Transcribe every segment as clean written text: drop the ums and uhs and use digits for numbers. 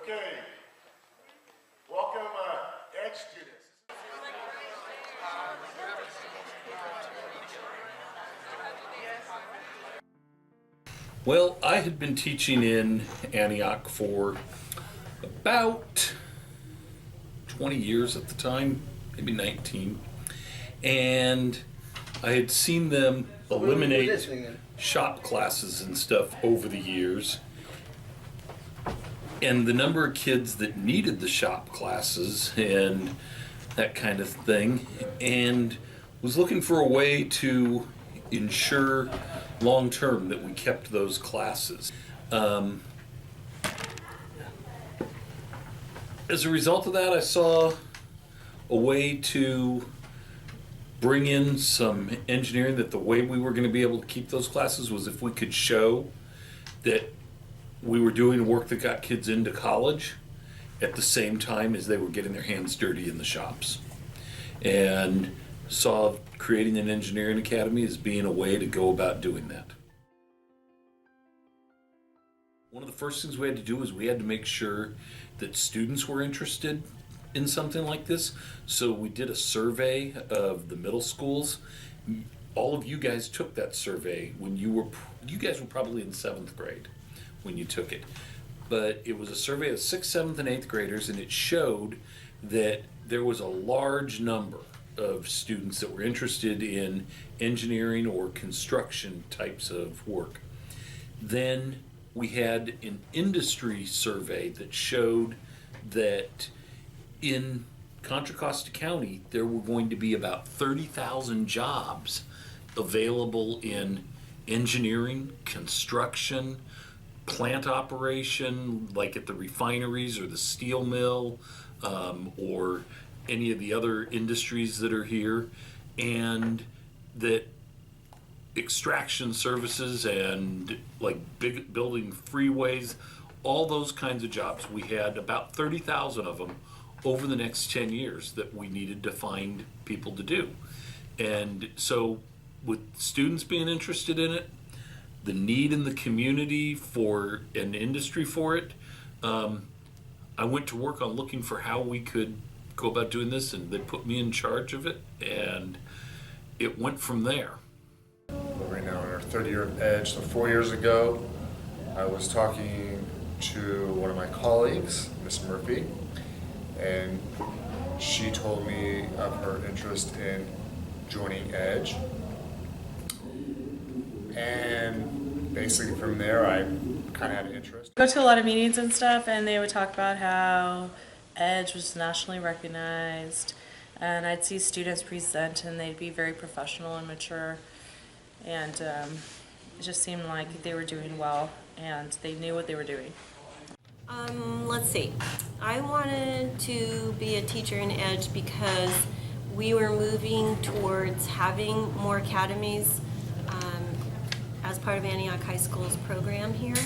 Okay, welcome Edge students. Well, I had been teaching in Antioch for about 20 years at the time, maybe 19, and I had seen them eliminate shop classes and stuff over the years, and the number of kids that needed the shop classes and that kind of thing, and was looking for a way to ensure long-term that we kept those classes. As a result of that, I saw a way to bring in some engineering, that the way we were going to be able to keep those classes was if we could show that we were doing work that got kids into college at the same time as they were getting their hands dirty in the shops. And saw creating an engineering academy as being a way to go about doing that. One of the first things we had to do was we had to make sure that students were interested in something like this. So we did a survey of the middle schools. All of you guys took that survey when you guys were probably in 7th grade when you took it. But it was a survey of 6th, 7th, and 8th graders, and it showed that there was a large number of students that were interested in engineering or construction types of work. Then we had an industry survey that showed that in Contra Costa County there were going to be about 30,000 jobs available in engineering, construction, plant operation, like at the refineries or the steel mill, or any of the other industries that are here, and that extraction services and like big building freeways, all those kinds of jobs. We had about 30,000 of them over the next 10 years that we needed to find people to do. And so with students being interested in it, the need in the community for an industry for it, I went to work on looking for how we could go about doing this, and they put me in charge of it, and it went from there. Right now in our 3rd year of Edge, so 4 years ago, I was talking to one of my colleagues, Miss Murphy, and she told me of her interest in joining Edge. And basically from there, I kind of had an interest. Go to a lot of meetings and stuff, and they would talk about how Edge was nationally recognized, and I'd see students present and they'd be very professional and mature, and it just seemed like they were doing well and they knew what they were doing. Let's see. I wanted to be a teacher in Edge because we were moving towards having more academies as part of Antioch High School's program here.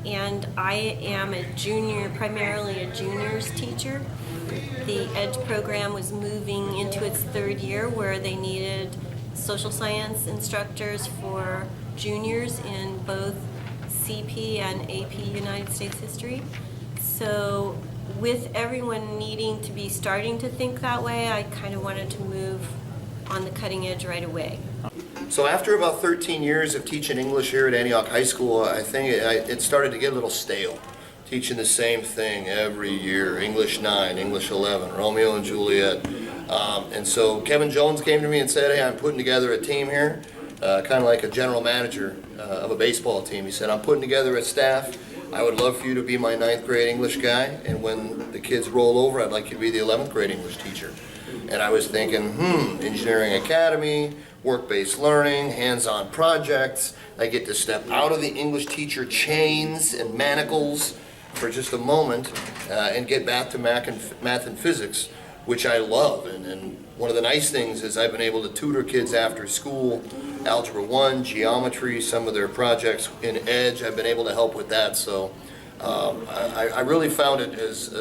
And I am a junior, primarily a juniors teacher. The Edge program was moving into its 3rd year where they needed social science instructors for juniors in both CP and AP United States History. So with everyone needing to be starting to think that way, I kind of wanted to move on the cutting edge right away. So after about 13 years of teaching English here at Antioch High School, I think it started to get a little stale. Teaching the same thing every year, English 9, English 11, Romeo and Juliet. And so Kevin Jones came to me and said, hey, I'm putting together a team here, kind of like a general manager of a baseball team. He said, I'm putting together a staff. I would love for you to be my 9th grade English guy, and when the kids roll over, I'd like you to be the 11th grade English teacher. And I was thinking, engineering academy, work-based learning, hands-on projects. I get to step out of the English teacher chains and manacles for just a moment and get back to math and physics, which I love. And one of the nice things is I've been able to tutor kids after school, Algebra 1, geometry, some of their projects in Edge. I've been able to help with that. So I really found it as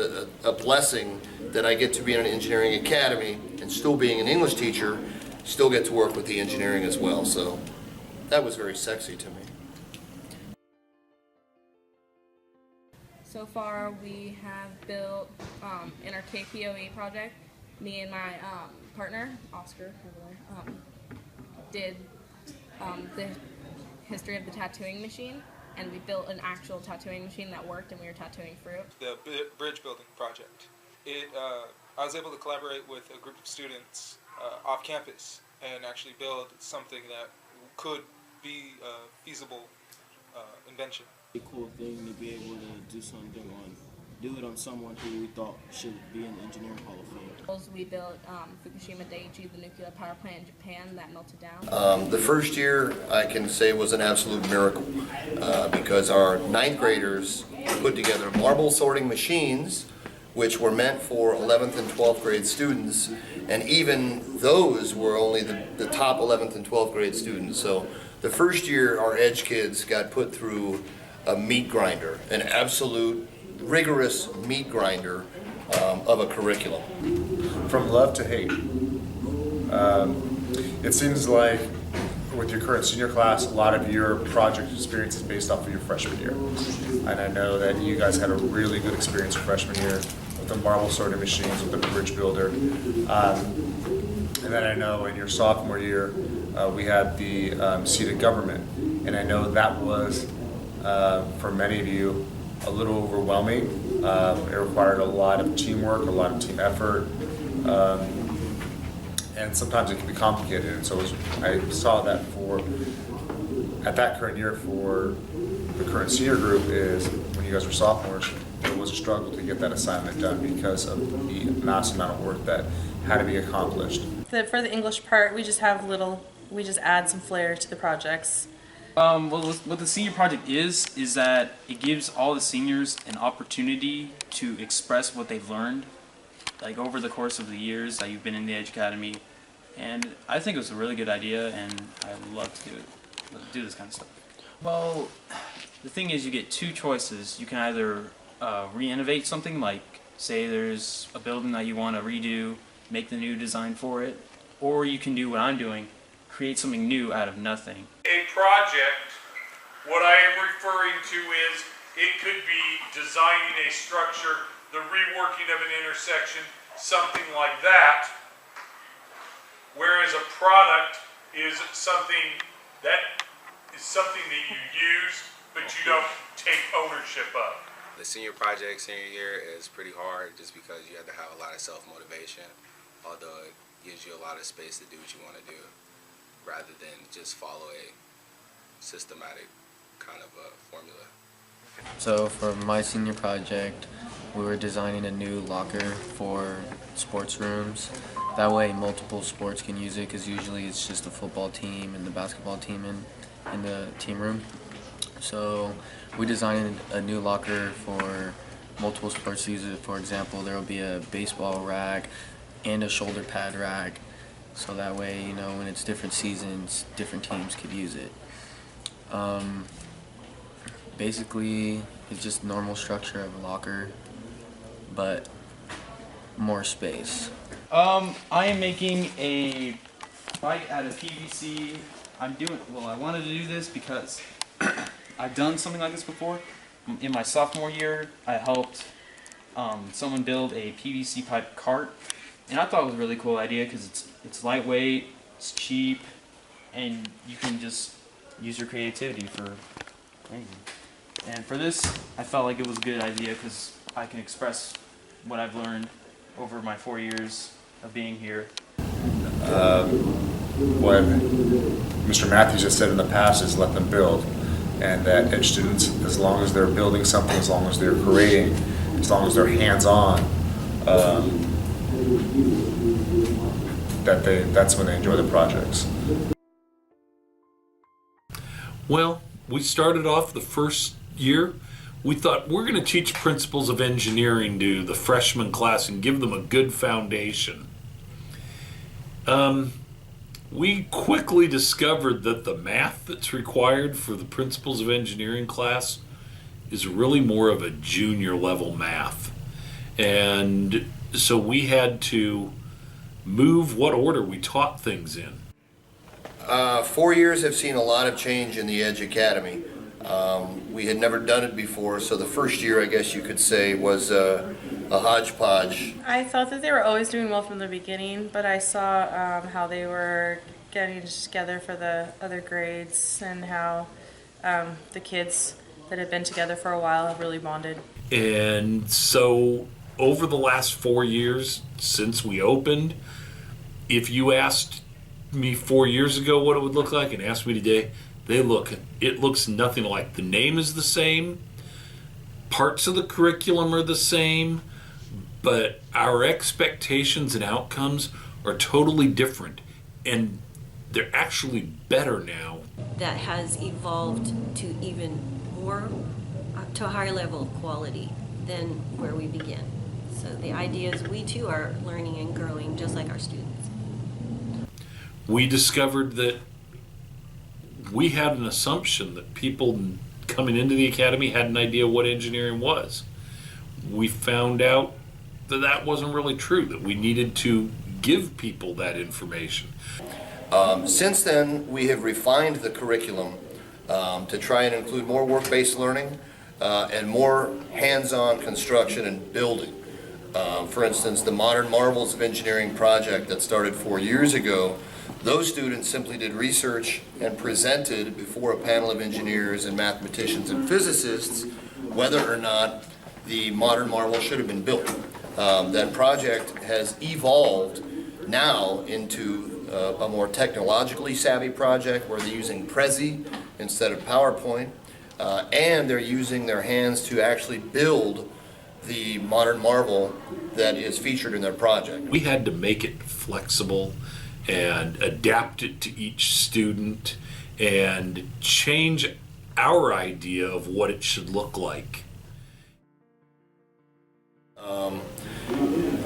a blessing that I get to be in an engineering academy and still being an English teacher, still get to work with the engineering as well. So that was very sexy to me. So far, we have built in our KPOE project. Me and my partner, Oscar, did the history of the tattooing machine, and we built an actual tattooing machine that worked, and we were tattooing fruit. The bridge building project. I was able to collaborate with a group of students off campus and actually build something that could be a feasible invention. A cool thing to be able to do it on someone who we thought should be in the Engineering Hall of Fame. We built Fukushima Daiichi, the nuclear power plant in Japan that melted down. The first year, I can say, was an absolute miracle because our ninth graders put together marble sorting machines which were meant for 11th and 12th grade students, and even those were only the top 11th and 12th grade students. So the first year, our Edge kids got put through a meat grinder, an absolute rigorous meat grinder of a curriculum. From love to hate. It seems like with your current senior class, a lot of your project experience is based off of your freshman year. And I know that you guys had a really good experience your freshman year with the marble sorting machines, with the bridge builder. And then I know in your sophomore year, we had the seat of government. And I know that was, for many of you, a little overwhelming. It required a lot of teamwork, a lot of team effort. And sometimes it can be complicated. And so I saw that at that current year for the current senior group is when you guys were sophomores, it was a struggle to get that assignment done because of the massive amount of work that had to be accomplished. For the English part, we just add some flair to the projects. Well, what the senior project is that it gives all the seniors an opportunity to express what they've learned, like over the course of the years that you've been in the Edge Academy, and I think it was a really good idea, and I love to do this kind of stuff. Well, the thing is, you get two choices. You can either re-innovate something, like say there's a building that you want to redo, make the new design for it, or you can do what I'm doing, create something new out of nothing. A project, what I am referring to is it could be designing a structure, the reworking of an intersection, something like that, whereas a product is something that you use but you don't take ownership of. The senior project senior year is pretty hard just because you have to have a lot of self-motivation, although it gives you a lot of space to do what you want to do rather than just follow a systematic kind of a formula. So for my senior project, we were designing a new locker for sports rooms. That way multiple sports can use it, because usually it's just the football team and the basketball team in the team room. So we designed a new locker for multiple sports to use it. For example, there will be a baseball rack and a shoulder pad rack. So that way, you know, when it's different seasons, different teams could use it. Basically, it's just normal structure of a locker, but more space. I am making a bike out of PVC. I wanted to do this because I've done something like this before. In my sophomore year, I helped someone build a PVC pipe cart, and I thought it was a really cool idea because it's lightweight, it's cheap, and you can just use your creativity for anything. And for this, I felt like it was a good idea because I can express what I've learned over my 4 years of being here. What Mr. Matthews has said in the past is let them build, and that Edge students, as long as they're building something, as long as they're creating, as long as they're hands-on, that's when they enjoy the projects. Well, we started off the first year, we thought we're going to teach principles of engineering to the freshman class and give them a good foundation. We quickly discovered that the math that's required for the principles of engineering class is really more of a junior level math. And so we had to move what order we taught things in. 4 years have seen a lot of change in the Edge Academy. We had never done it before, so the first year, I guess you could say, was a hodgepodge. I thought that they were always doing well from the beginning, but I saw how they were getting together for the other grades and how the kids that had been together for a while have really bonded. And so over the last 4 years since we opened, if you asked me 4 years ago what it would look like and asked me today, it looks nothing alike. The name is the same, parts of the curriculum are the same, but our expectations and outcomes are totally different, and they're actually better now. That has evolved to even more, to a higher level of quality than where we began. So the idea is we too are learning and growing just like our students. We discovered that we had an assumption that people coming into the academy had an idea what engineering was. We found out that that wasn't really true, that we needed to give people that information. Since then, we have refined the curriculum to try and include more work-based learning and more hands-on construction and building. For instance, the Modern Marvels of Engineering project that started 4 years ago, those students simply did research and presented before a panel of engineers and mathematicians and physicists whether or not the modern marvel should have been built. That project has evolved now into a more technologically savvy project where they're using Prezi instead of PowerPoint, and they're using their hands to actually build the modern marvel that is featured in their project. We had to make it flexible and adapt it to each student and change our idea of what it should look like.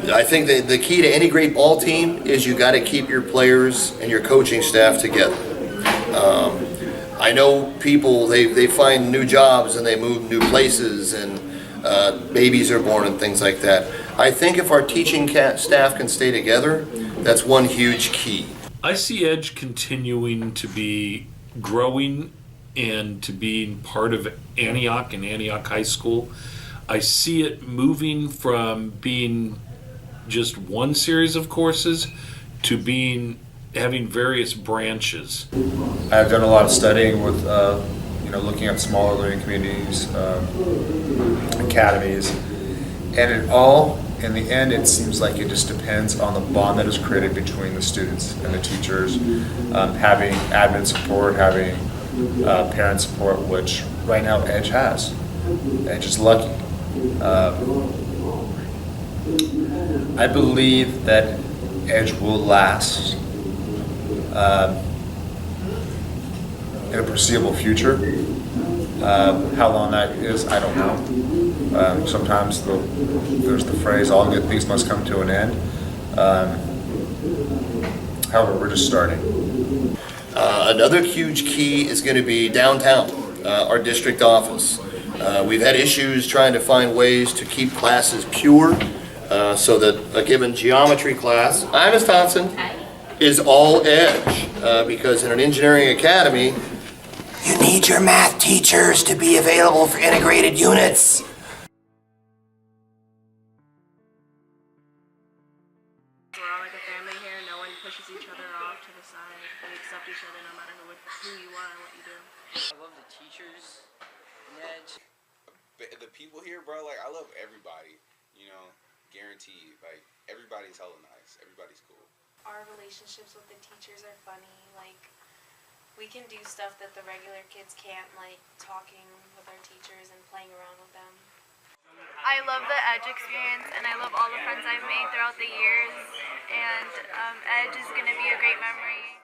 I think that the key to any great ball team is you got to keep your players and your coaching staff together. I know people, they find new jobs and they move new places and babies are born and things like that. I think if our teaching staff can stay together, that's one huge key. I see Edge continuing to be growing and to being part of Antioch and Antioch High School. I see it moving from being just one series of courses to having various branches. I've done a lot of studying with, looking at smaller learning communities, academies, and in the end, it seems like it just depends on the bond that is created between the students and the teachers, having admin support, having parent support, which right now Edge has. Edge is lucky. I believe that Edge will last in a foreseeable future. How long that is, I don't know. Sometimes there's the phrase, all good things must come to an end. However, we're just starting. Another huge key is going to be downtown, our district office. We've had issues trying to find ways to keep classes pure so that a given geometry class, hi Ms. Thompson, is all Edge. Because in an engineering academy, you need your math teachers to be available for integrated units. We're all like a family here. No one pushes each other off to the side. We accept each other no matter who you are and what you do. I love the teachers in Edge. The people here, bro, like, I love everybody, guaranteed. Like, everybody's hella nice. Everybody's cool. Our relationships with the teachers are funny. Like, we can do stuff that the regular kids can't, like talking with our teachers and playing around with them. I love the Edge experience, and I love all the friends I've made throughout the years, and Edge is going to be a great memory.